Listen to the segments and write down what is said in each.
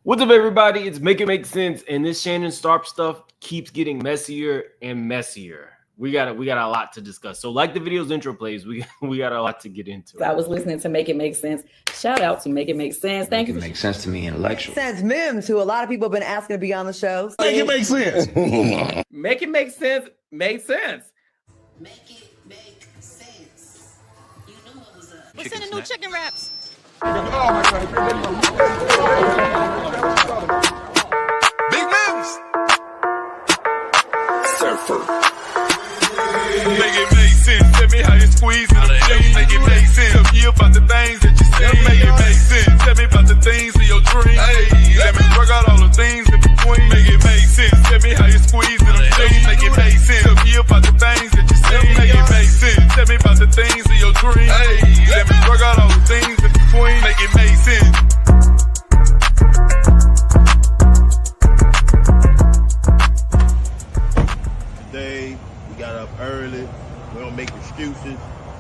What's up, everybody? It's Make It Make Sense, and this Shannon Sharpe stuff keeps getting messier and messier. We got a lot to discuss. So, like the video's intro plays, we got a lot to get into. I was listening to Make It Make Sense. Shout out to Make It Make Sense. Thank you. Make it make sense to me intellectually. Sense Mims, who a lot of people have been asking to be on the show. Make it make sense. Make it make sense. Make sense. Make it make sense. You knew what was up. What's in the new chicken wraps? Big Mims. Surfer. Make it make sense. Tell me how you squeeze it. Make it make sense. Tell me about the things that you see. Make it make sense. Tell me about the things of your dreams. Hey, let me work out all the things in between. Make it make sense. Tell me how you squeeze it. Make it make sense. Tell me about the things that you see. Make it make sense. Tell me about the things of your dreams. Hey, let me work out all the things in between. Make it make sense. Today we got up early. We don't make excuses,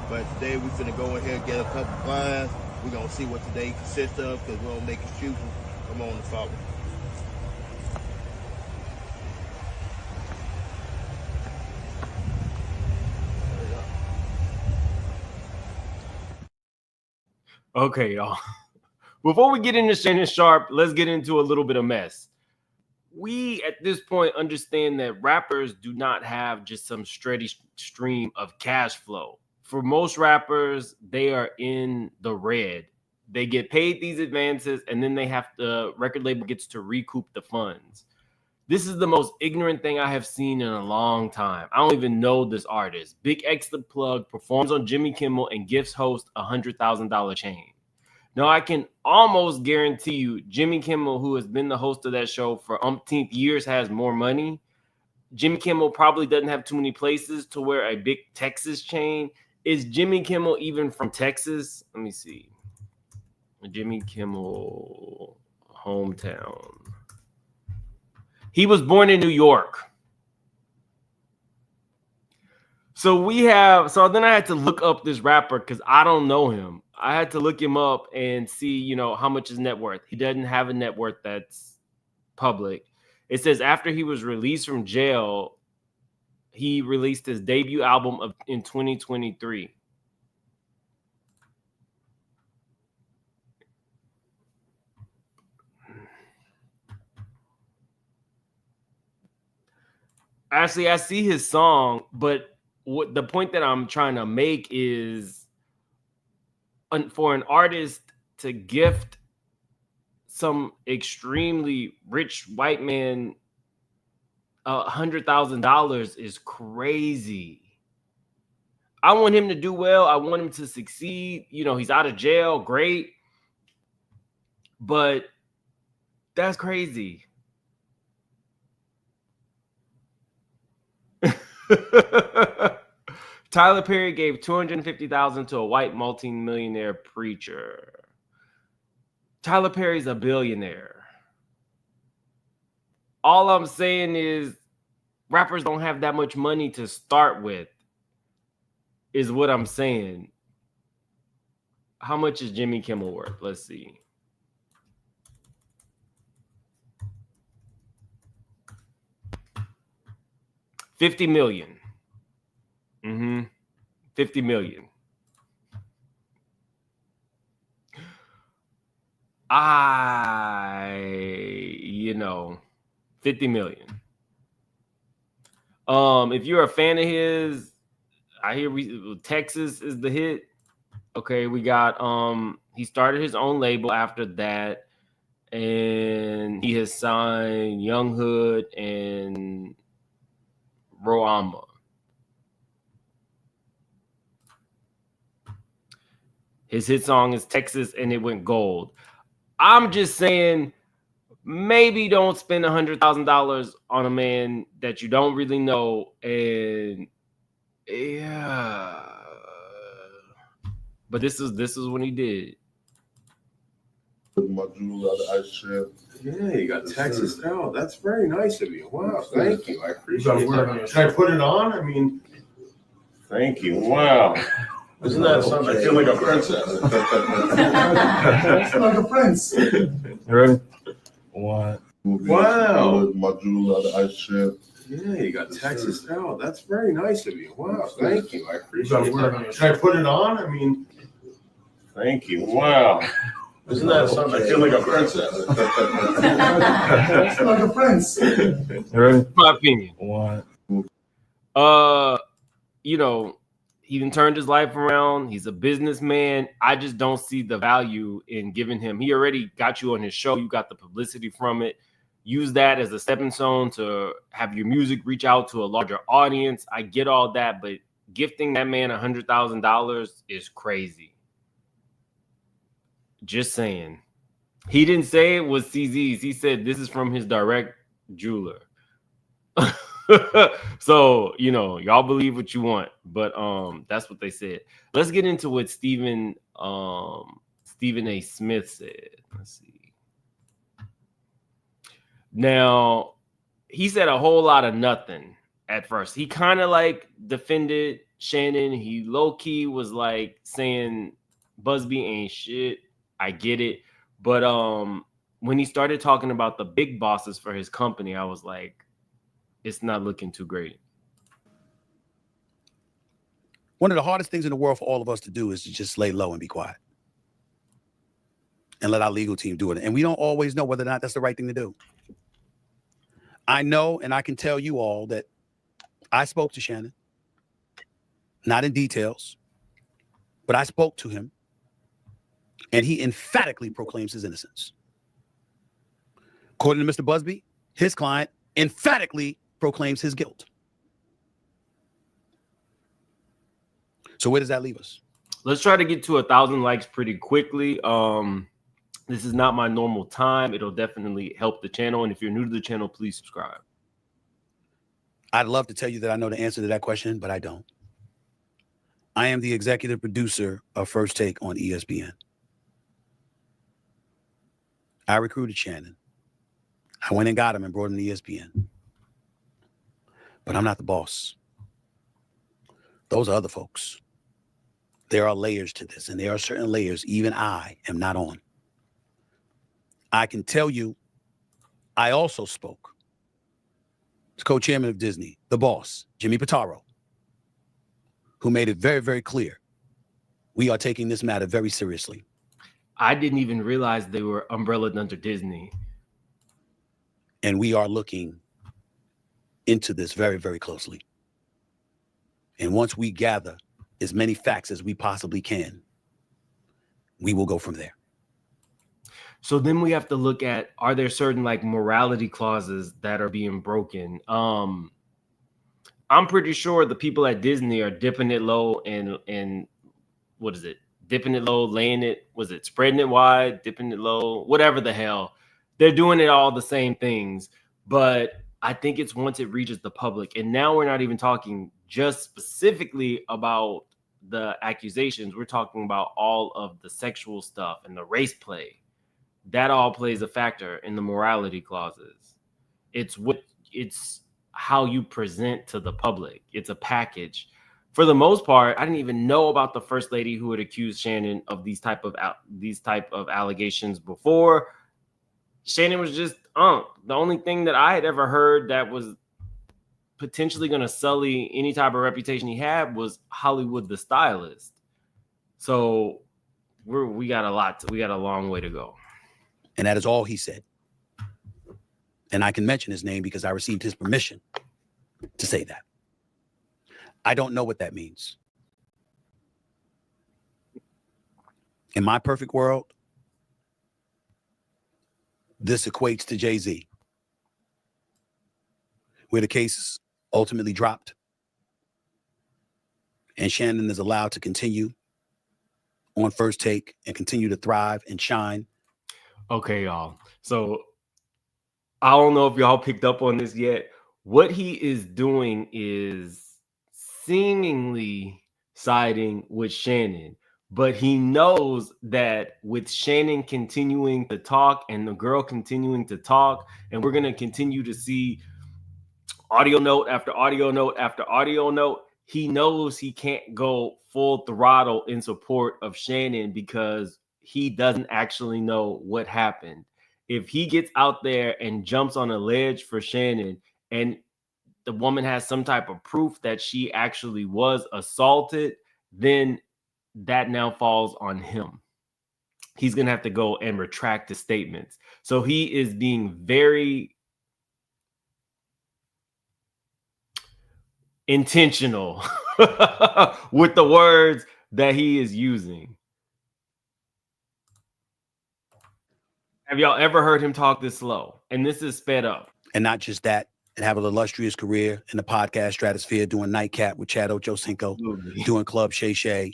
but today we finna go in here and get a couple clients. We gonna see what today consists of because we don't make excuses. Come on and follow. Okay, y'all. Before we get into Shannon Sharpe, let's get into a little bit of mess. We, at this point, understand that rappers do not have just some steady stream of cash flow. For most rappers, they are in the red. They get paid these advances, and then the record label gets to recoup the funds. This is the most ignorant thing I have seen in a long time. I don't even know this artist. Big X the Plug performs on Jimmy Kimmel and gifts host a $100,000 chain. Now, I can almost guarantee you Jimmy Kimmel, who has been the host of that show for umpteenth years, has more money. Jimmy Kimmel probably doesn't have too many places to wear a big Texas chain. Is Jimmy Kimmel even from Texas? Let me see. Jimmy Kimmel hometown. He was born in New York. So then I had to look up this rapper because I don't know him. I had to look him up and see, how much his net worth. He doesn't have a net worth that's public. It says after he was released from jail, he released his debut album in 2023. Actually, I see his song, but the point that I'm trying to make is for an artist to gift some extremely rich white man $100,000 is crazy. I want him to do well. I want him to succeed. He's out of jail. Great. But that's crazy. Tyler Perry gave $250,000 to a white multi-millionaire preacher. Tyler Perry's a billionaire. All I'm saying is rappers don't have that much money to start with, is what I'm saying. How much is Jimmy Kimmel worth? Let's see. $50 million. 50 million. $50 million. If you're a fan of his, I hear Texas is the hit. Okay, we got he started his own label after that, and he has signed Young Hood and Roama. His hit song is Texas, and it went gold. I'm just saying, maybe don't spend $100,000 on a man that you don't really know. And yeah, but this is when he did. My jewel out of ice chest. Yeah, you got Texas. Oh, that's very nice of you. Wow, thank you. I appreciate it. Can I put it on? I mean, Thank you. Wow. isn't that something? I feel like a princess. It's like a prince. You ready? What? Wow. My jewel out of ice chip. Yeah, you got Texas. Oh, that's very nice of you. Wow, thank you. I appreciate it. Should I put it on? I mean, Thank you. Wow. isn't that something? I feel like a princess. Like a prince. My opinion. What? You know, he even turned his life around. He's a businessman. I just don't see the value in giving him. He already got you on his show. You got the publicity from it. Use that as a stepping stone to have your music reach out to a larger audience. I get all that, but gifting that man $100,000 is crazy. Just saying. He didn't say it was CZ's. He said this is from his direct jeweler. So, you know, y'all believe what you want, but that's what they said. Let's get into what Stephen A. Smith said. Let's see. Now, he said a whole lot of nothing at first. He kind of like defended Shannon. He low-key was like saying Busby ain't shit. I get it. But when he started talking about the big bosses for his company, I was like, it's not looking too great. One of the hardest things in the world for all of us to do is to just lay low and be quiet and let our legal team do it. And we don't always know whether or not that's the right thing to do. I know, and I can tell you all that I spoke to Shannon, not in details, but I spoke to him, and he emphatically proclaims his innocence. According to Mr. Busby, his client emphatically proclaims his guilt. So where does that leave us? Let's try to get to 1,000 likes pretty quickly. This is not my normal time. It'll definitely help the channel. And if you're new to the channel, please subscribe. I'd love to tell you that I know the answer to that question, but I don't. I am the executive producer of First Take on ESPN. I recruited Shannon. I went and got him and brought him to ESPN. But I'm not the boss. Those are other folks. There are layers to this, and there are certain layers even I am not on. I can tell you, I also spoke to co-chairman of Disney, the boss, Jimmy Pitaro, who made it very, very clear we are taking this matter very seriously. I didn't even realize they were umbrellaed under Disney. And we are looking into this very, very closely. And once we gather as many facts as we possibly can, we will go from there. So then we have to look at, are there certain like morality clauses that are being broken? I'm pretty sure the people at Disney are dipping it low and what is it? Dipping it low, laying it, was it spreading it wide, dipping it low, whatever the hell. They're doing it all the same things. But I think it's once it reaches the public. And now we're not even talking just specifically about the accusations. We're talking about all of the sexual stuff and the race play. That all plays a factor in the morality clauses. It's how you present to the public. It's a package. For the most part, I didn't even know about the first lady who had accused Shannon of these type of allegations before. Shannon was just the only thing that I had ever heard that was potentially going to sully any type of reputation he had was Hollywood the Stylist. So we got a long way to go. And that is all he said. And I can mention his name because I received his permission to say that. I don't know what that means. In my perfect world, this equates to Jay-Z, where the case is ultimately dropped and Shannon is allowed to continue on First Take and continue to thrive and shine. Okay, y'all. So I don't know if y'all picked up on this yet. What he is doing is seemingly siding with Shannon, but he knows that with Shannon continuing to talk and the girl continuing to talk, and we're going to continue to see audio note after audio note after audio note, he knows he can't go full throttle in support of Shannon because he doesn't actually know what happened. if he gets out there and jumps on a ledge for Shannon and the woman has some type of proof that she actually was assaulted, then that now falls on him. He's going to have to go and retract his statements. So he is being very intentional with the words that he is using. Have y'all ever heard him talk this slow? And this is sped up. And not just that, and have an illustrious career in the podcast stratosphere, doing Nightcap with Chad Ochocinco, doing Club Shay Shay,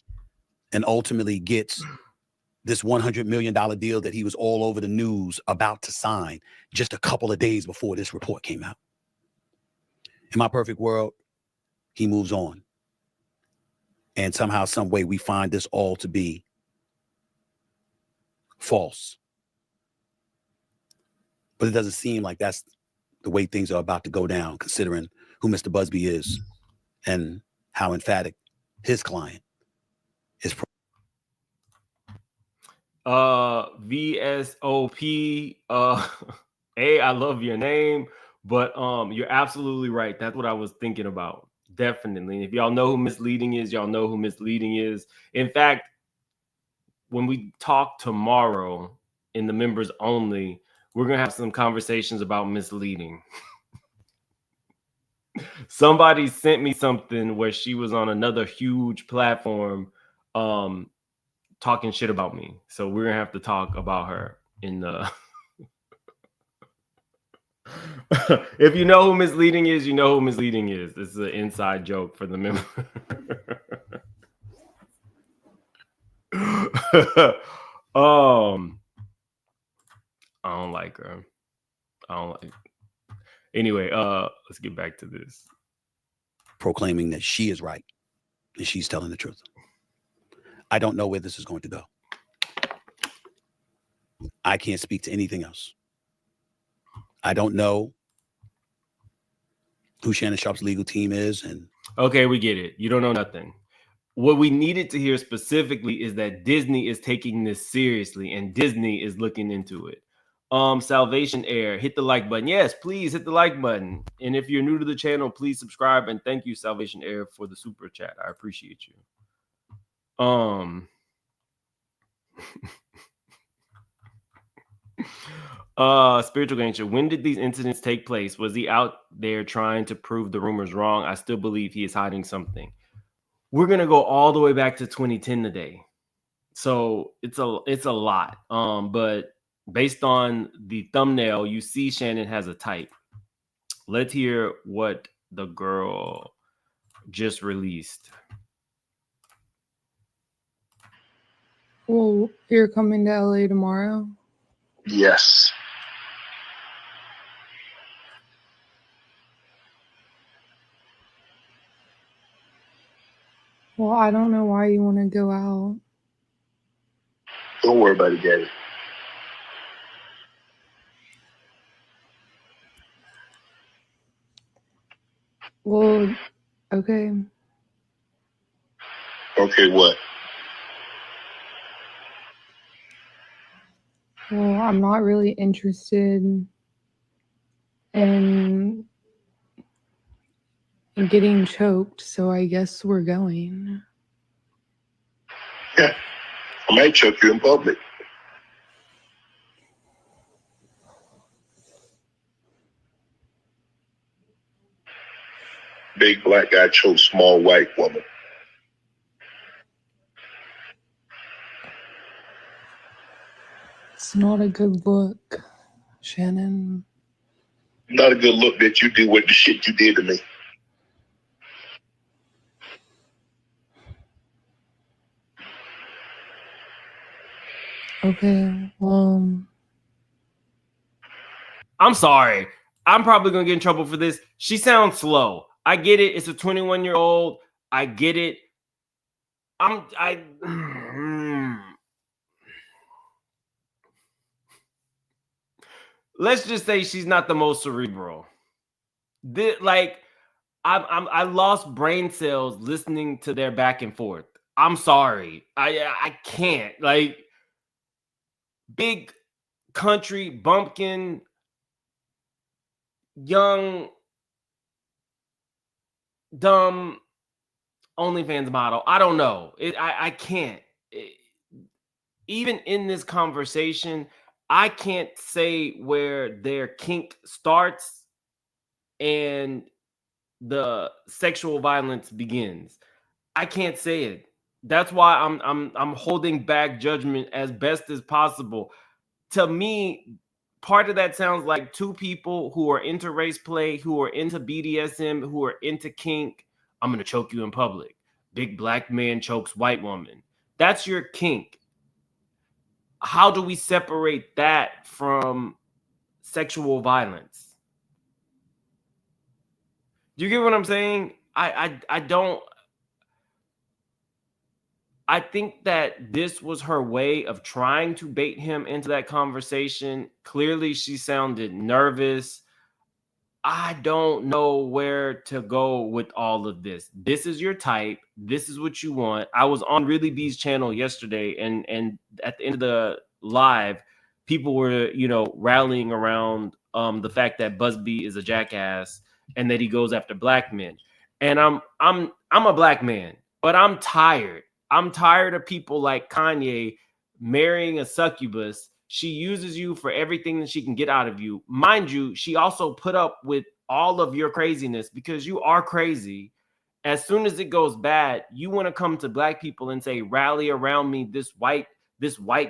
and ultimately gets this $100 million deal that he was all over the news about to sign just a couple of days before this report came out. In my perfect world, he moves on. And somehow, some way, we find this all to be false. But it doesn't seem like that's the way things are about to go down, considering who Mr. Busby is and how emphatic his client is. VSOP, I love your name, but you're absolutely right. That's what I was thinking about. Definitely. And if y'all know who Misleading is, y'all know who Misleading is. In fact, when we talk tomorrow in the members only, we're going to have some conversations about Misleading. Somebody sent me something where she was on another huge platform talking shit about me. So we're going to have to talk about her in the... If you know who Misleading is, you know who Misleading is. This is an inside joke for the member. I don't like her. Anyway, let's get back to this. Proclaiming that she is right and she's telling the truth. I don't know where this is going to go. I can't speak to anything else. I don't know who Shannon Sharpe's legal team is. And okay, we get it. You don't know nothing. What we needed to hear specifically is that Disney is taking this seriously and Disney is looking into it. Salvation Air, hit the like button. Yes, please hit the like button. And if you're new to the channel, please subscribe. And thank you, Salvation Air, for the super chat. I appreciate you. Spiritual Gangster, when did these incidents take place? Was he out there trying to prove the rumors wrong? I still believe he is hiding something. We're gonna go all the way back to 2010 today, so it's a lot. But based on the thumbnail, you see Shannon has a type. Let's hear what the girl just released. Well, you're coming to LA tomorrow? Yes. Well, I don't know why you want to go out. Don't worry about it, Daddy. Well, okay. Okay, what? Well, I'm not really interested in getting choked, so I guess we're going. Yeah. I might choke you in public. Big black guy chokes small white woman. It's not a good look, Shannon. Not a good look that you did with the shit you did to me. Okay, I'm sorry. I'm probably going to get in trouble for this. She sounds slow. I get it. It's a 21-year-old. I get it. Let's just say she's not the most cerebral. I lost brain cells listening to their back and forth. I'm sorry. I can't. Like, big country bumpkin, young, dumb OnlyFans model. I don't know. I can't. Even in this conversation, I can't say where their kink starts and the sexual violence begins. I can't say it. That's why I'm holding back judgment as best as possible. To me, part of that sounds like two people who are into race play, who are into BDSM, who are into kink. I'm gonna choke you in public. Big black man chokes white woman. That's your kink. How do we separate that from sexual violence? Do you get what I'm saying? I don't. I think that this was her way of trying to bait him into that conversation. Clearly, she sounded nervous. I don't know where to go with all of this. This is your type. This is what you want. I was on Really B's channel yesterday, and at the end of the live, people were, rallying around the fact that Busby is a jackass and that he goes after black men. And I'm a black man, but I'm tired. I'm tired of people like Kanye marrying a succubus. She uses you for everything that she can get out of you. Mind you, she also put up with all of your craziness because you are crazy. As soon as it goes bad, you want to come to black people and say, rally around me. This white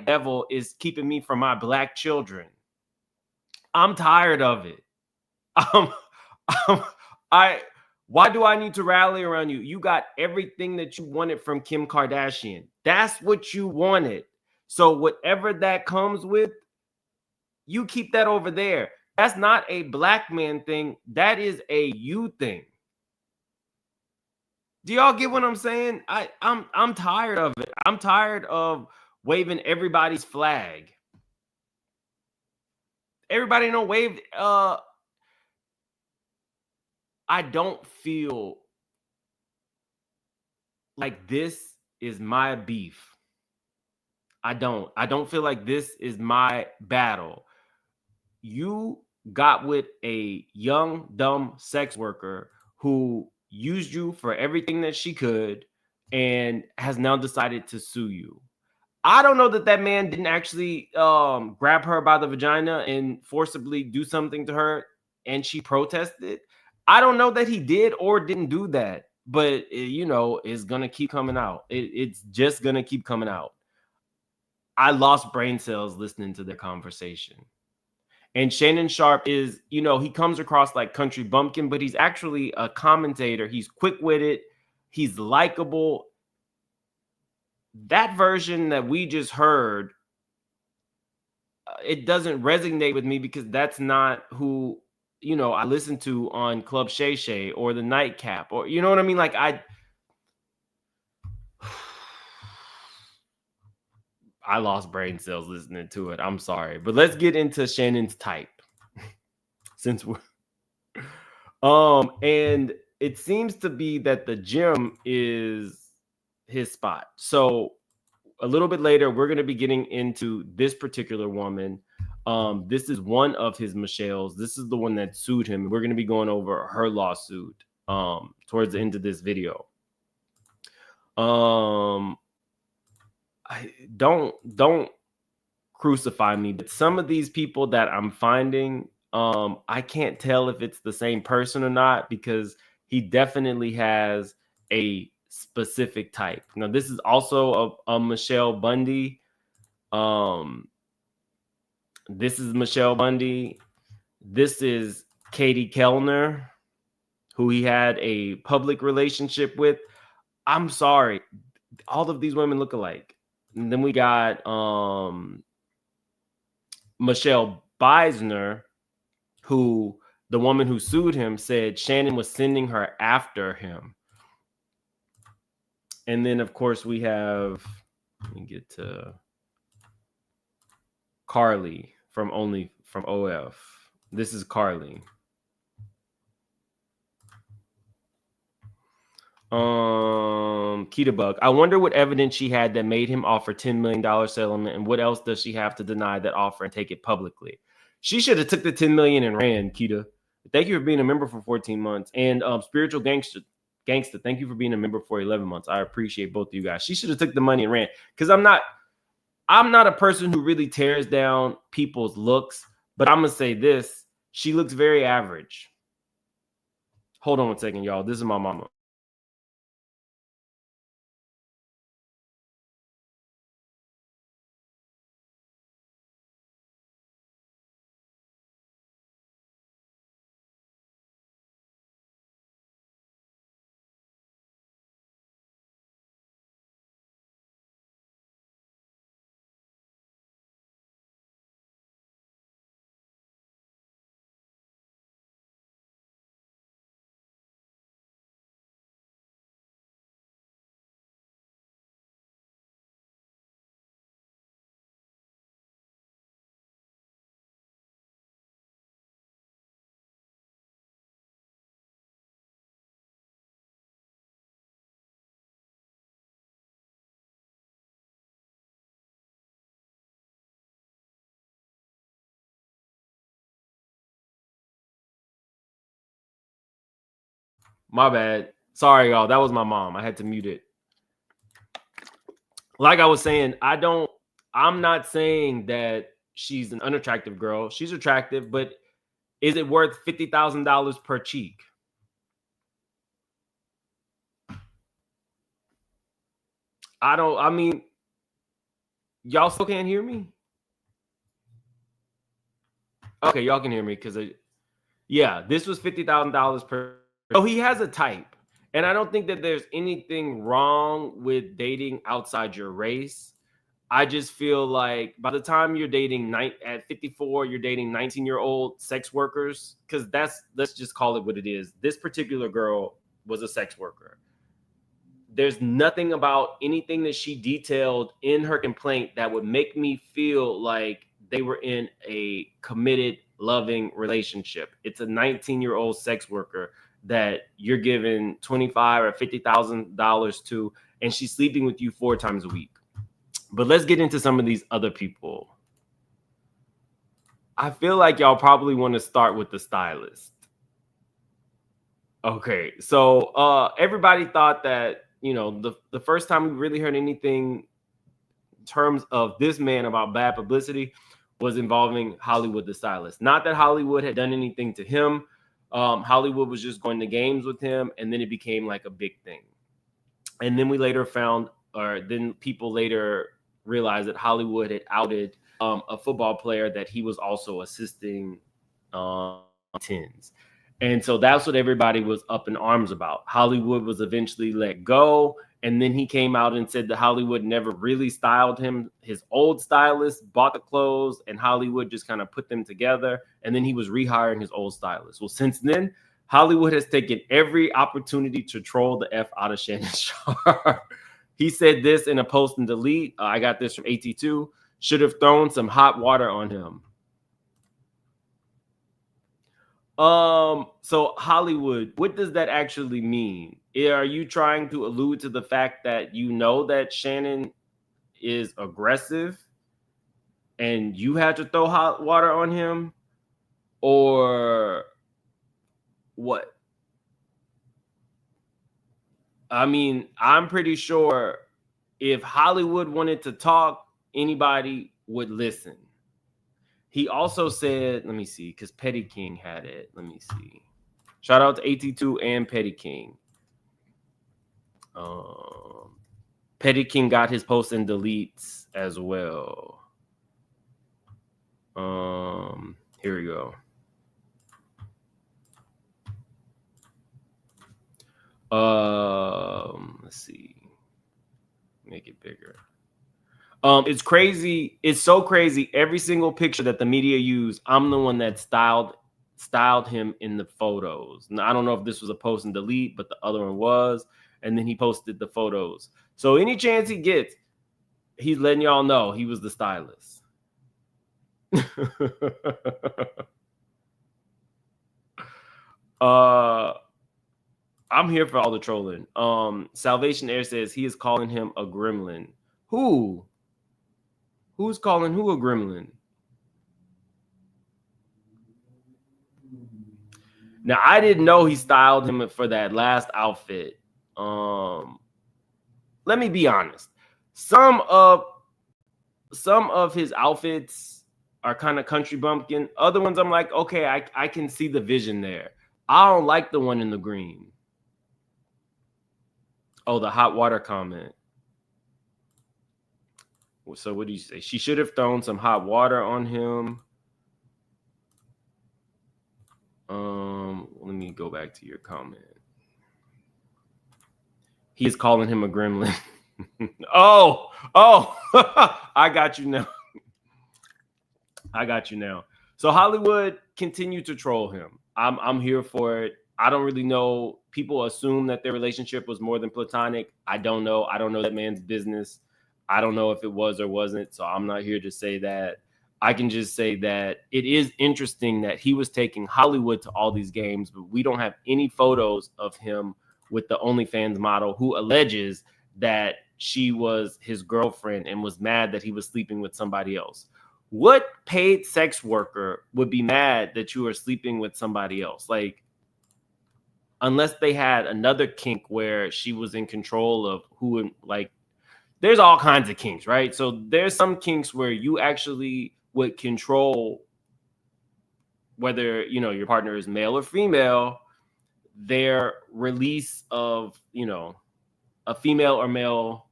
devil is keeping me from my black children. I'm tired of it. Why do I need to rally around you? You got everything that you wanted from Kim Kardashian. That's what you wanted. So whatever that comes with, you keep that over there. That's not a black man thing. That is a you thing. Do y'all get what I'm saying? I'm tired of it. I'm tired of waving everybody's flag. Everybody don't wave. I don't feel like this is my beef. I don't feel like this is my battle. You got with a young, dumb sex worker who used you for everything that she could and has now decided to sue you. I don't know that man didn't actually grab her by the vagina and forcibly do something to her and she protested. I don't know that he did or didn't do that, but it's going to keep coming out. It's just going to keep coming out. I lost brain cells listening to their conversation. And Shannon Sharpe is, he comes across like country bumpkin, but he's actually a commentator. He's quick-witted. He's likable. That version that we just heard, it doesn't resonate with me because that's not who, I listen to on Club Shay Shay or the Nightcap, or you know what I mean? Like I lost brain cells listening to it. I'm sorry, but let's get into Shannon's type since we're and it seems to be that the gym is his spot. So a little bit later, we're going to be getting into this particular woman. This is one of his Michelles. This is the one that sued him. We're going to be going over her lawsuit towards the end of this video. Don't crucify me, but some of these people that I'm finding, I can't tell if it's the same person or not because he definitely has a specific type. Now, this is also a Michelle Bundy. This is Michelle Bundy. This is Katie Kellner, who he had a public relationship with. I'm sorry. All of these women look alike. And then we got Michelle Beisner, who the woman who sued him said Shannon was sending her after him. And then, of course, we have, let me get to Carly from OF. This is Carly. Keita Bug. I wonder what evidence she had that made him offer $10 million settlement, and what else does she have to deny that offer and take it publicly? She should have took the $10 million and ran, Keita. Thank you for being a member for 14 months. And Spiritual Gangster, thank you for being a member for 11 months. I appreciate both of you guys. She should have took the money and ran. Because I'm not a person who really tears down people's looks, but I'm gonna say this: she looks very average. Hold on 1 second, y'all. This is my mama. My bad. Sorry, y'all. That was my mom. I had to mute it. Like I was saying, I'm not saying that she's an unattractive girl. She's attractive, but is it worth $50,000 per cheek? I mean, y'all still can't hear me? Okay, y'all can hear me because yeah, this was $50,000 per. Oh, he has a type. And I don't think that there's anything wrong with dating outside your race. I just feel like by the time you're dating at 54, you're dating 19-year-old sex workers, because let's just call it what it is. This particular girl was a sex worker. There's nothing about anything that she detailed in her complaint that would make me feel like they were in a committed, loving relationship. It's a 19-year-old sex worker that you're giving $25,000 or $50,000 to, and she's sleeping with you 4 times a week. But let's get into some of these other people. I feel like y'all probably want to start with the stylist. Okay, so everybody thought that, the first time we really heard anything in terms of this man about bad publicity was involving Hollywood the stylist. Not that Hollywood had done anything to him. Hollywood was just going to games with him, and then it became like a big thing. And then then people later realized that Hollywood had outed a football player that he was also assisting tens. And so that's what everybody was up in arms about. Hollywood was eventually let go. And then he came out and said that Hollywood never really styled him. His old stylist bought the clothes and Hollywood just kind of put them together. And then he was rehiring his old stylist. Well, since then, Hollywood has taken every opportunity to troll the F out of Shannon Sharpe. He said this in a post and delete. I got this from AT2. Should have thrown some hot water on him. So Hollywood, what does that actually mean? Are you trying to allude to the fact that that Shannon is aggressive and you had to throw hot water on him? Or what? I mean, I'm pretty sure if Hollywood wanted to talk, anybody would listen. He also said, let me see, because Petty King had it. Let me see. Shout out to AT2 and Petty King. Petty King got his posts and deletes as well. Here we go. Let's see. Make it bigger. It's crazy. It's so crazy. Every single picture that the media use, I'm the one that styled him in the photos. Now, I don't know if this was a post and delete, but the other one was. And then he posted the photos. So any chance he gets, he's letting y'all know he was the stylist. I'm here for all the trolling. Salvation Air says he is calling him a gremlin. Who? Who's calling who a gremlin? Now, I didn't know he styled him for that last outfit. Let me be honest. Some of his outfits are kind of country bumpkin. Other ones, I'm like, okay, I can see the vision there. I don't like the one in the green. Oh, the hot water comment. So what do you say? She should have thrown some hot water on him. Let me go back to your comment. He is calling him a gremlin. oh, I got you now. I got you now. So Hollywood continued to troll him. I'm here for it. I don't really know. People assume that their relationship was more than platonic. I don't know. I don't know that man's business. I don't know if it was or wasn't. So I'm not here to say that. I can just say that it is interesting that he was taking Hollywood to all these games, but we don't have any photos of him with the OnlyFans model who alleges that she was his girlfriend and was mad that he was sleeping with somebody else. What paid sex worker would be mad that you are sleeping with somebody else? Like, unless they had another kink where she was in control of who, like, there's all kinds of kinks, right? So there's some kinks where you actually would control whether, you know, your partner is male or female, their release of, you know, a female or male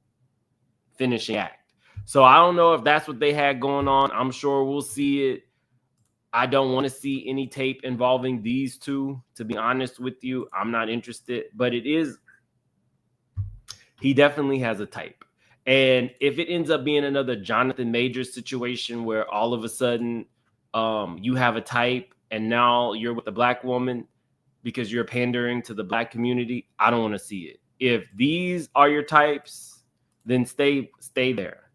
finishing act. So I don't know if that's what they had going on. I'm sure we'll see it. I don't want to see any tape involving these two, to be honest with you. I'm not interested, but it is, he definitely has a type. And if it ends up being another Jonathan Majors situation where all of a sudden you have a type and now you're with a black woman because you're pandering to the black community, I don't want to see it. If these are your types, then stay there.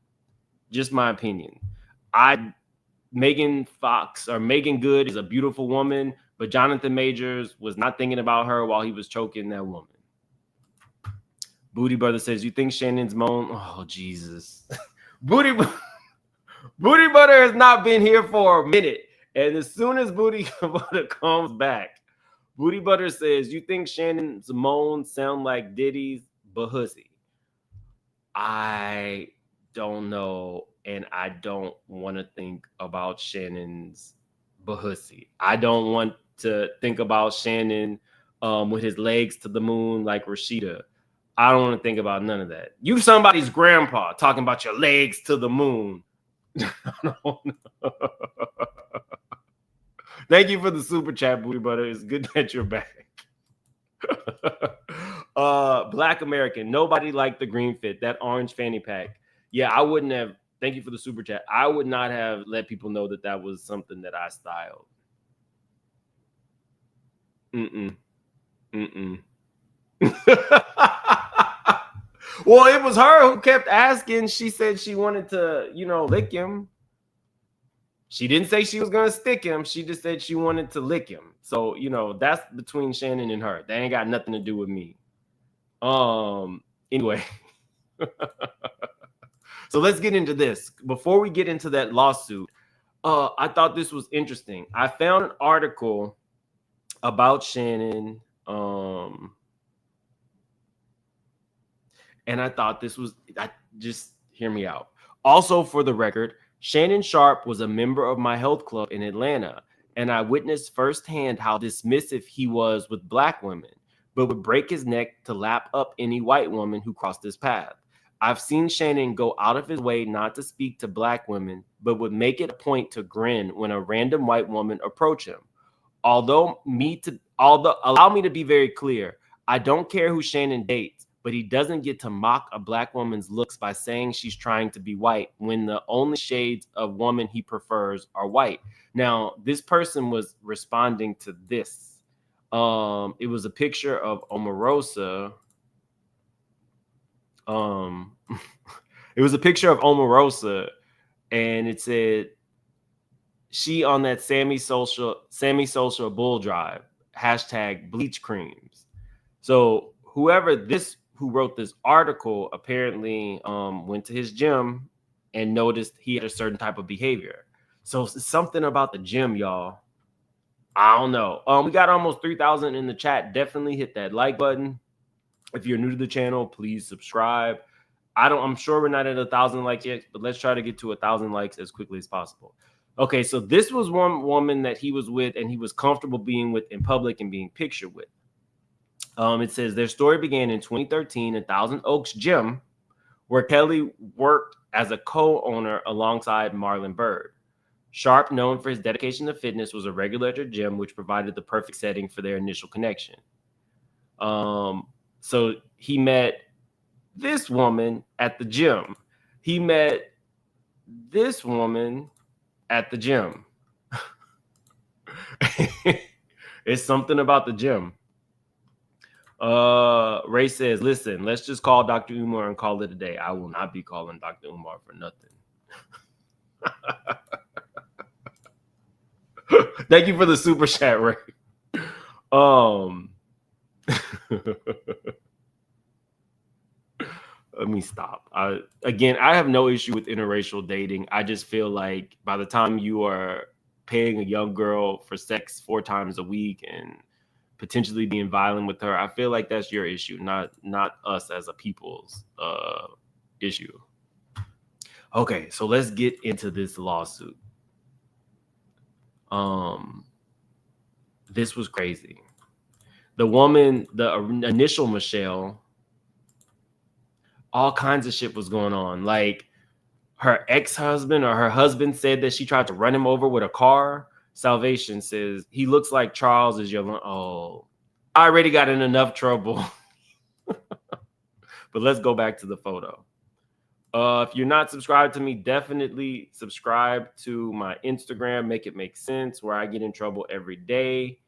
Just my opinion. Megan Fox or Megan Good is a beautiful woman, but Jonathan Majors was not thinking about her while he was choking that woman. Booty Brother says, you think Shannon's moan? Oh, Jesus. Booty Butter has not been here for a minute. And as soon as Booty Butter comes back, Booty Butter says, you think Shannon's moan sound like Diddy's Bahussy? I don't know. And I don't want to think about Shannon's Bahussy. I don't want to think about Shannon with his legs to the moon like Rashida. I don't want to think about none of that. You somebody's grandpa talking about your legs to the moon. Thank you for the super chat, Booty Butter. It's good that you're back. Black American. Nobody liked the green fit. That orange fanny pack. Yeah, I wouldn't have. Thank you for the super chat. I would not have let people know that that was something that I styled. Well, it was her who kept asking. She said she wanted to, you know, lick him. She didn't say she was going to stick him. She just said she wanted to lick him. So, you know, that's between Shannon and her. That ain't got nothing to do with me. Anyway. So let's get into this. Before we get into that lawsuit, I thought this was interesting. I found an article about Shannon, and I thought this was, just hear me out. Also, for the record, Shannon Sharpe was a member of my health club in Atlanta, and I witnessed firsthand how dismissive he was with black women, but would break his neck to lap up any white woman who crossed his path. I've seen Shannon go out of his way not to speak to black women, but would make it a point to grin when a random white woman approached him. Allow me to be very clear, I don't care who Shannon dates, but he doesn't get to mock a black woman's looks by saying she's trying to be white when the only shades of woman he prefers are white. Now, this person was responding to this. It was a picture of Omarosa. It was a picture of Omarosa, and it said, she on that Sammy Social bull drive, hashtag bleach creams. So who wrote this article apparently went to his gym and noticed he had a certain type of behavior. So something about the gym, y'all. I don't know. We got almost 3,000 in the chat. Definitely hit that like button. If you're new to the channel, please subscribe. I'm sure we're not at 1,000 likes yet, but let's try to get to 1,000 likes as quickly as possible. Okay, so this was one woman that he was with and he was comfortable being with in public and being pictured with. It says their story began in 2013 at Thousand Oaks Gym, where Kelly worked as a co-owner alongside Marlon Bird. Sharpe, known for his dedication to fitness, was a regular at the gym, which provided the perfect setting for their initial connection. So he met this woman at the gym. He met this woman at the gym. It's something about the gym. Ray says, listen, let's just call Dr. Umar and call it a day. I will not be calling Dr. Umar for nothing. Thank you for the super chat, Ray. Let me stop. I have no issue with interracial dating. I just feel like by the time you are paying a young girl for sex 4 times a week and potentially being violent with her, I feel like that's your issue, not us as a people's issue. Okay, so let's get into this lawsuit. This was crazy. The woman, the initial Michele, all kinds of shit was going on. Like her ex-husband or her husband said that she tried to run him over with a car. Salvation says he looks like Charles is your. Oh, I already got in enough trouble. But let's go back to the photo. If you're not subscribed to me, definitely subscribe to my Instagram, Make It Make Sense, where I get in trouble every day.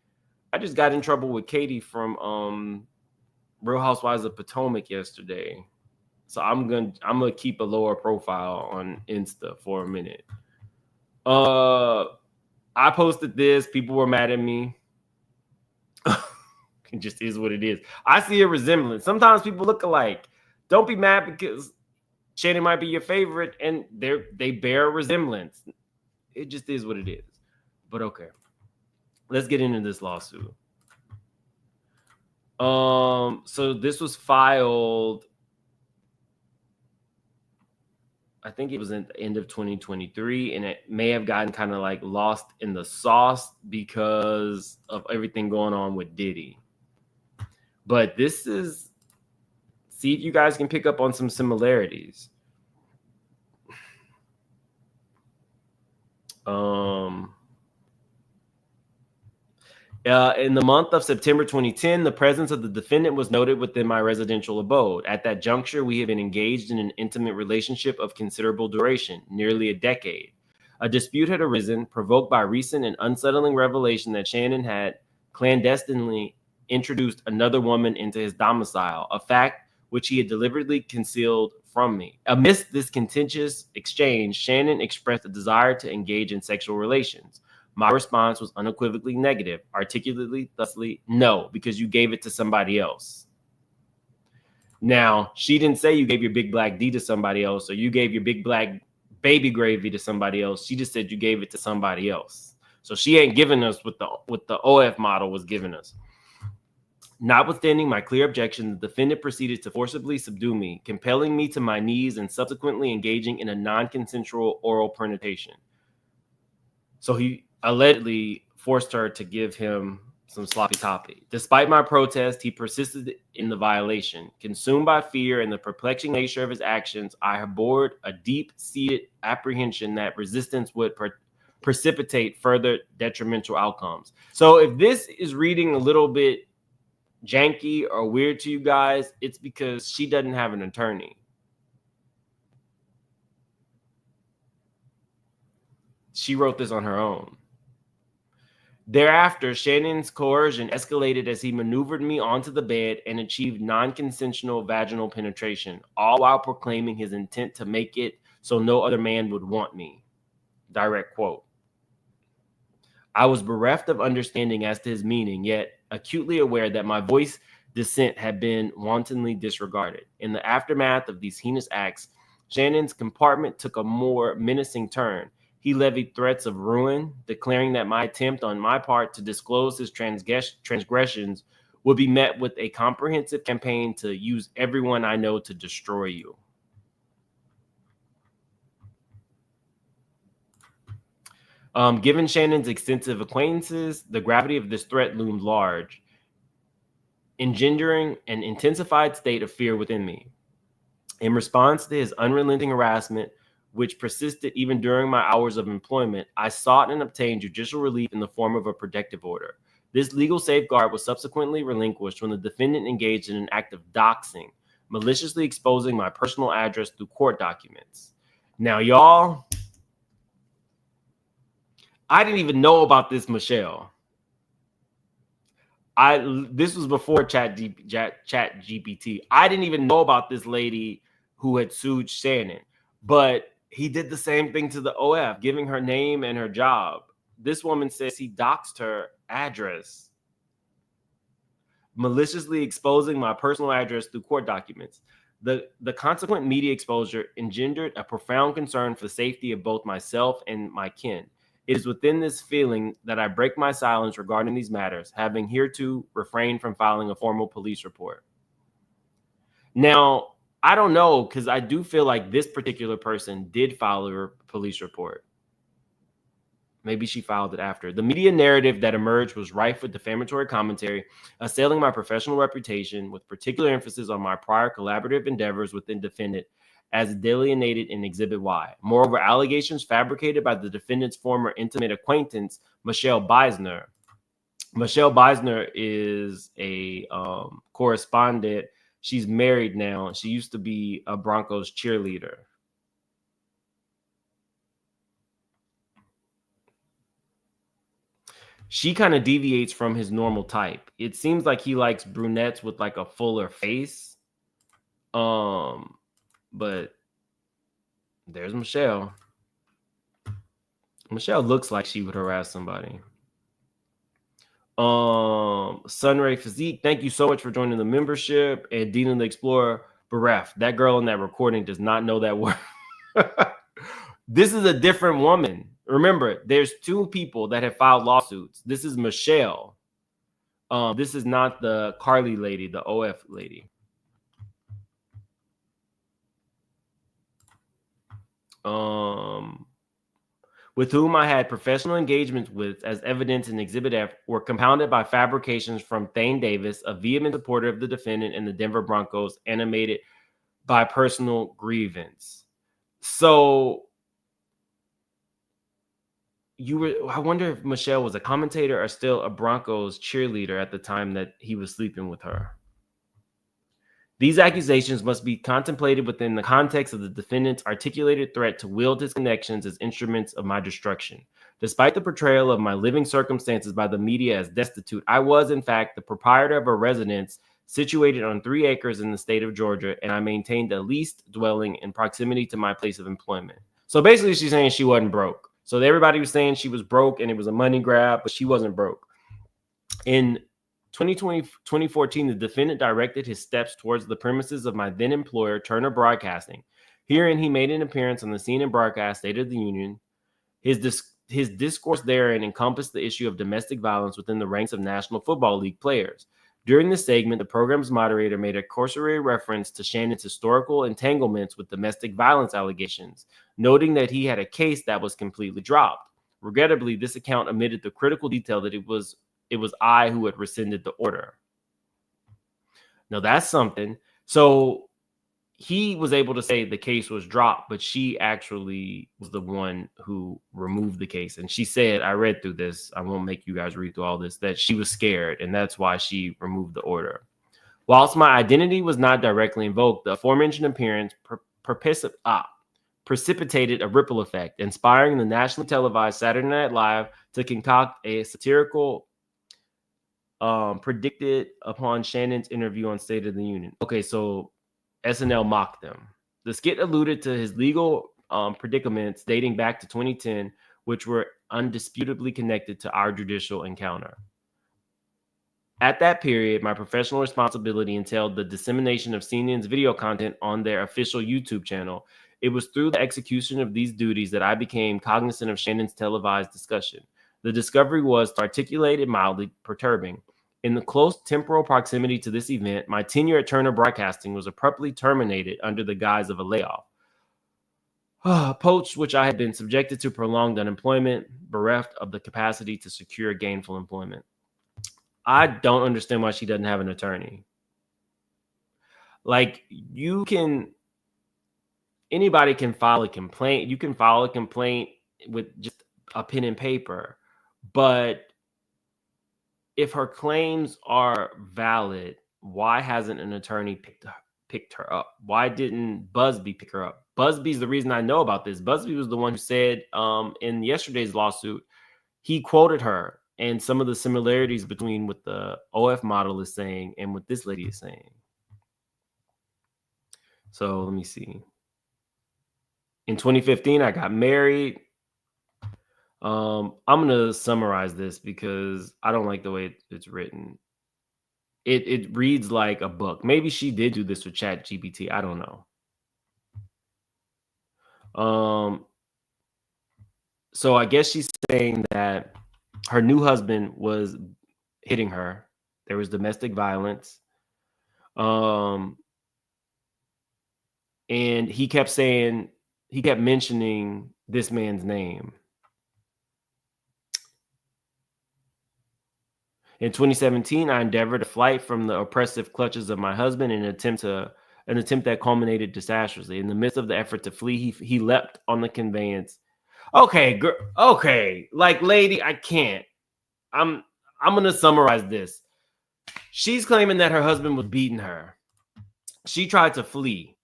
I just got in trouble with Katie from Real Housewives of Potomac yesterday. So I'm gonna keep a lower profile on Insta for a minute. I posted this. People were mad at me. It just is what it is. I see a resemblance. Sometimes people look alike. Don't be mad because Shannon might be your favorite and they bear a resemblance. It just is what it is. But okay. Let's get into this lawsuit. So this was filed, I think it was at the end of 2023, and it may have gotten kind of like lost in the sauce because of everything going on with Diddy. But this is, see if you guys can pick up on some similarities. In the month of September 2010, the presence of the defendant was noted within my residential abode. At that juncture, we had been engaged in an intimate relationship of considerable duration, nearly a decade. A dispute had arisen, provoked by recent and unsettling revelation that Shannon had clandestinely introduced another woman into his domicile, a fact which he had deliberately concealed from me. Amidst this contentious exchange, Shannon expressed a desire to engage in sexual relations. My response was unequivocally negative, articulately, thusly, no, because you gave it to somebody else. Now, she didn't say you gave your big black D to somebody else or you gave your big black baby gravy to somebody else. She just said you gave it to somebody else. So she ain't giving us what the OF model was giving us. Notwithstanding my clear objection, the defendant proceeded to forcibly subdue me, compelling me to my knees and subsequently engaging in a non-consensual oral penetration. So he allegedly forced her to give him some sloppy toppy. Despite my protest, he persisted in the violation. Consumed by fear and the perplexing nature of his actions, I harbored a deep-seated apprehension that resistance would precipitate further detrimental outcomes. So if this is reading a little bit janky or weird to you guys, it's because she doesn't have an attorney. She wrote this on her own. Thereafter, Shannon's coercion escalated as he maneuvered me onto the bed and achieved non-consensual vaginal penetration, all while proclaiming his intent to make it so no other man would want me. Direct quote. I was bereft of understanding as to his meaning, yet acutely aware that my voice dissent had been wantonly disregarded. In the aftermath of these heinous acts, Shannon's compartment took a more menacing turn. He levied threats of ruin, declaring that my attempt on my part to disclose his transgressions would be met with a comprehensive campaign to use everyone I know to destroy you. Given Shannon's extensive acquaintances, the gravity of this threat loomed large, engendering an intensified state of fear within me. In response to his unrelenting harassment, which persisted even during my hours of employment, I sought and obtained judicial relief in the form of a protective order. This legal safeguard was subsequently relinquished when the defendant engaged in an act of doxing, maliciously exposing my personal address through court documents. Now, y'all, I didn't even know about this, Michele. This was before Chat GPT. I didn't even know about this lady who had sued Shannon, but he did the same thing to the OF, giving her name and her job. This woman says he doxed her address, maliciously exposing my personal address through court documents. The consequent media exposure engendered a profound concern for the safety of both myself and my kin. It is within this feeling that I break my silence regarding these matters, having hereto refrained from filing a formal police report. Now, I don't know, because I do feel like this particular person did file a police report. Maybe she filed it after. The media narrative that emerged was rife with defamatory commentary, assailing my professional reputation, with particular emphasis on my prior collaborative endeavors within defendant, as delineated in Exhibit Y. Moreover, allegations fabricated by the defendant's former intimate acquaintance, Michele Beisner. Michele Beisner is a correspondent. She's married now. She used to be a Broncos cheerleader. She kind of deviates from his normal type. It seems like he likes brunettes with like a fuller face. But there's Michele. Michele looks like she would harass somebody. Sunray Physique, thank you so much for joining the membership. And Dina the Explorer, bereft. That girl in that recording does not know that word. This is a different woman. Remember, there's two people that have filed lawsuits. This is Michele. This is not the Carly lady, the OF lady. With whom I had professional engagements with, as evidence in Exhibit F, were compounded by fabrications from Thane Davis, a vehement supporter of the defendant and the Denver Broncos, animated by personal grievance. So I wonder if Michele was a commentator or still a Broncos cheerleader at the time that he was sleeping with her. These accusations must be contemplated within the context of the defendant's articulated threat to wield his connections as instruments of my destruction. Despite the portrayal of my living circumstances by the media as destitute, I was, in fact, the proprietor of a residence situated on 3 acres in the state of Georgia, and I maintained a leased dwelling in proximity to my place of employment. So basically, she's saying she wasn't broke. So everybody was saying she was broke and it was a money grab, but she wasn't broke. In 2014, the defendant directed his steps towards the premises of my then employer, Turner Broadcasting. Herein, he made an appearance on the scene and broadcast State of the Union. His discourse therein encompassed the issue of domestic violence within the ranks of National Football League players. During this segment, the program's moderator made a cursory reference to Shannon's historical entanglements with domestic violence allegations, noting that he had a case that was completely dropped. Regrettably, this account omitted the critical detail that it was I who had rescinded the order. Now that's something. So he was able to say the case was dropped, but she actually was the one who removed the case. And she said, I read through this, I won't make you guys read through all this, that she was scared, and that's why she removed the order. Whilst my identity was not directly invoked, the aforementioned appearance precipitated a ripple effect, inspiring the nationally televised Saturday Night Live to concoct a satirical predicted upon Shannon's interview on State of the Union. Okay, so SNL mocked them. The skit alluded to his legal predicaments dating back to 2010, which were undisputably connected to our judicial encounter. At that period, my professional responsibility entailed the dissemination of CNN's video content on their official YouTube channel. It was through the execution of these duties that I became cognizant of Shannon's televised discussion. The discovery was, to articulate it mildly, perturbing. In the close temporal proximity to this event, my tenure at Turner Broadcasting was abruptly terminated under the guise of a layoff. Poached, which I had been subjected to prolonged unemployment, bereft of the capacity to secure gainful employment. I don't understand why she doesn't have an attorney. Like, anybody can file a complaint. You can file a complaint with just a pen and paper. But if her claims are valid, why hasn't an attorney picked her up? Why didn't Busby pick her up? Busby's the reason I know about this. Busby was the one who said in yesterday's lawsuit, he quoted her and some of the similarities between what the OF model is saying and what this lady is saying. So let me see. In 2015, I got married. I'm going to summarize this because I don't like the way it's written. It reads like a book. Maybe she did do this with ChatGPT. I don't know. So I guess she's saying that her new husband was hitting her. There was domestic violence. And he kept mentioning this man's name. In 2017, I endeavored to flight from the oppressive clutches of my husband in an attempt that culminated disastrously. In the midst of the effort to flee, he leapt on the conveyance. Okay, girl. Okay, like, lady, I can't. I'm gonna summarize this. She's claiming that her husband was beating her. She tried to flee.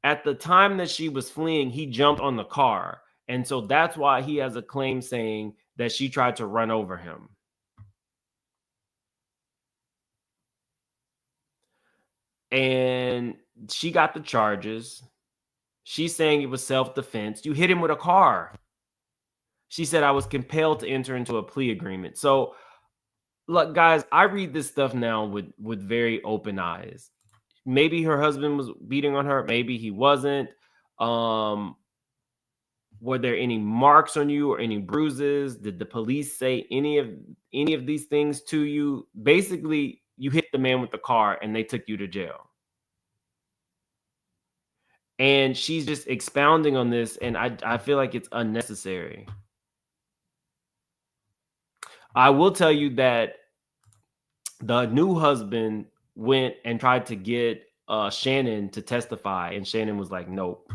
At the time that she was fleeing, he jumped on the car, and so that's why he has a claim saying that she tried to run over him. And she got the charges. She's saying it was self-defense. You hit him with a car. She said, I was compelled to enter into a plea agreement. So, look, guys, I read this stuff now with very open eyes. Maybe her husband was beating on her. Maybe he wasn't. Were there any marks on you or any bruises? Did the police say any of these things to you? Basically, you hit the man with the car and they took you to jail. And she's just expounding on this, and I feel like it's unnecessary. I will tell you that the new husband went and tried to get Shannon to testify, and Shannon was like, nope.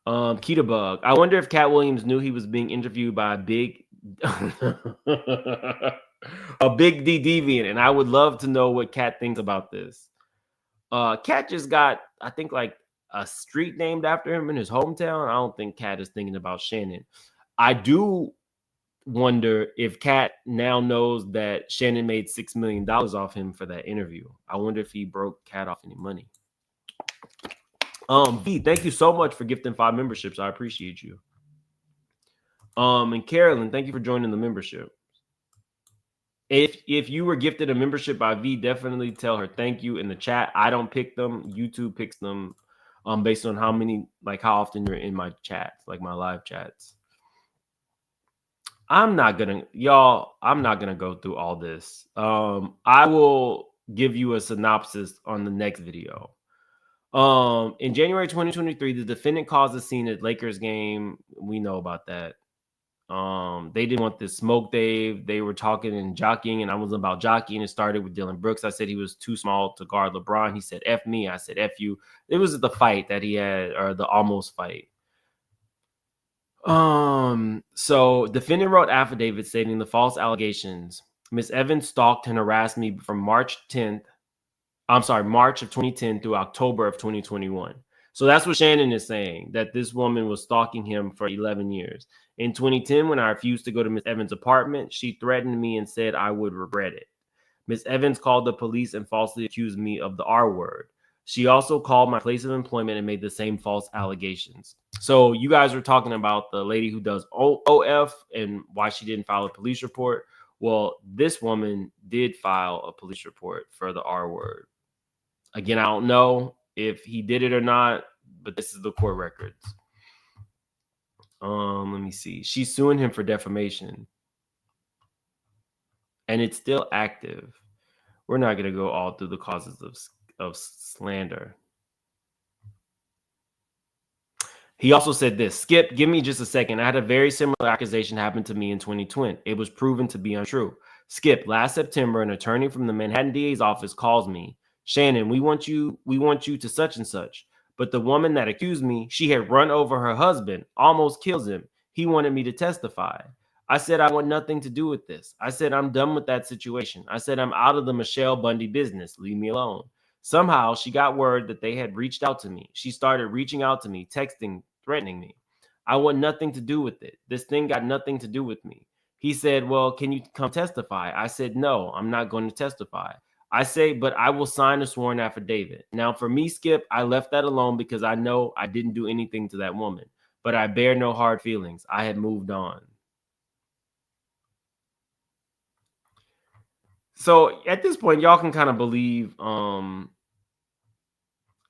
Keto Bug. I wonder if Cat Williams knew he was being interviewed by a big D deviant, and I would love to know what Cat thinks about this. Cat just got, I think, like a street named after him in his hometown. I don't think Cat is thinking about Shannon. I do wonder if Cat now knows that Shannon made $6 million off him for that interview. I wonder if he broke Cat off any money. V, thank you so much for gifting 5 memberships. I appreciate you. And Carolyn, thank you for joining the membership. If you were gifted a membership by V, definitely tell her thank you in the chat. I don't pick them. YouTube picks them based on how often you're in my chats, like my live chats. I'm not gonna go through all this. I will give you a synopsis on the next video. In January 2023, the defendant caused a scene at Lakers game. We know about that. They didn't want this smoke, Dave. They were talking and jockeying, and I was about jockeying. It started with Dylan Brooks. I said he was too small to guard LeBron. He said, F me. I said, F you. It was the fight that he had, or the almost fight. So defendant wrote affidavit stating the false allegations. Ms. Evans stalked and harassed me from March of 2010 through October of 2021. So that's what Shannon is saying, that this woman was stalking him for 11 years. In 2010, when I refused to go to Ms. Evans' apartment, she threatened me and said I would regret it. Ms. Evans called the police and falsely accused me of the R word. She also called my place of employment and made the same false allegations. So you guys were talking about the lady who does OF and why she didn't file a police report. Well, this woman did file a police report for the R word. Again, I don't know if he did it or not, but this is the court records. Let me see. She's suing him for defamation. And it's still active. We're not going to go all through the causes of slander. He also said this, Skip, give me just a second. I had a very similar accusation happen to me in 2020. It was proven to be untrue. Skip, last September, an attorney from the Manhattan DA's office calls me. Shannon, we want you to such and such. But the woman that accused me, she had run over her husband, almost kills him. He wanted me to testify. I said, I want nothing to do with this. I said, I'm done with that situation. I said, I'm out of the Michelle Bundy business. Leave me alone. Somehow she got word that they had reached out to me. She started reaching out to me, texting, threatening me. I want nothing to do with it. This thing got nothing to do with me. He said, well, can you come testify? I said, no, I'm not going to testify. I say, but I will sign a sworn affidavit. Now, for me, Skip, I left that alone because I know I didn't do anything to that woman, but I bear no hard feelings. I had moved on. So at this point, y'all can kind of believe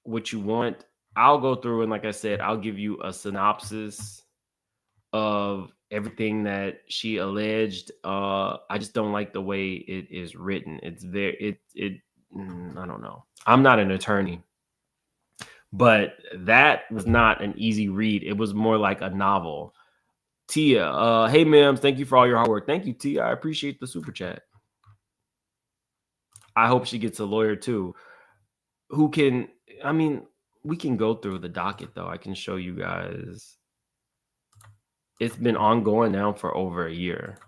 what you want. I'll go through and, like I said, I'll give you a synopsis of everything that she alleged. I just don't like the way it is written. It's very, I don't know. I'm not an attorney, but that was not an easy read. It was more like a novel. Tia, hey, Mims, thank you for all your hard work. Thank you, Tia. I appreciate the super chat. I hope she gets a lawyer too. Who can, I mean, we can go through the docket though. I can show you guys. It's been ongoing now for over a year.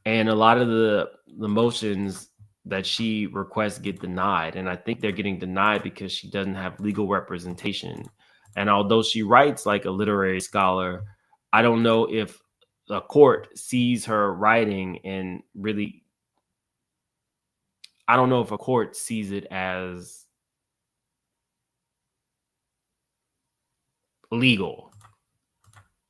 And a lot of the motions that she requests get denied. And I think they're getting denied because she doesn't have legal representation. And although she writes like a literary scholar, I don't know if a court sees her writing and really, I don't know if a court sees it as legal.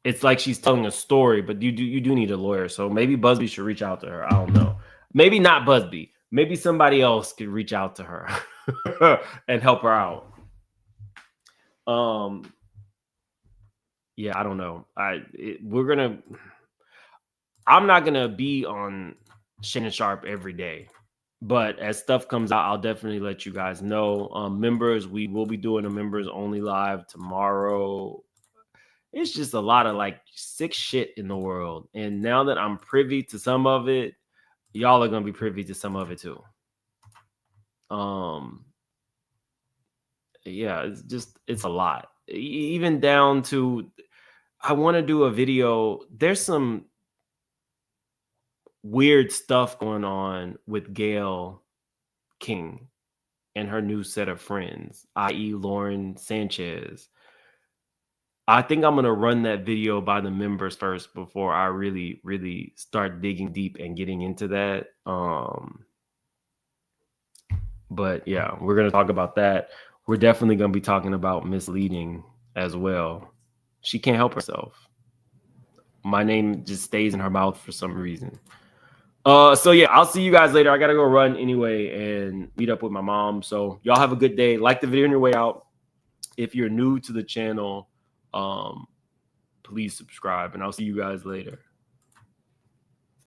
It's like she's telling a story, but you do need a lawyer. So maybe Busby should reach out to her. I don't know. Maybe not Busby. Maybe somebody else could reach out to her and help her out. Yeah, I don't know. I'm not gonna be on Shannon Sharpe every day. But as stuff comes out, I'll definitely let you guys know. Members, we will be doing a members only live tomorrow. It's just a lot of like sick shit in the world. And now that I'm privy to some of it, y'all are going to be privy to some of it too. Yeah, it's a lot. Even down to, I want to do a video. There's some weird stuff going on with Gayle King and her new set of friends, i.e. Lauren Sanchez. I think I'm going to run that video by the members first before I really, really start digging deep and getting into that. But yeah, we're going to talk about that. We're definitely going to be talking about misleading as well. She can't help herself. My name just stays in her mouth for some reason. So yeah, I'll see you guys later. I got to go run anyway and meet up with my mom. So y'all have a good day. Like the video on your way out. If you're new to the channel, please subscribe, and I'll see you guys later.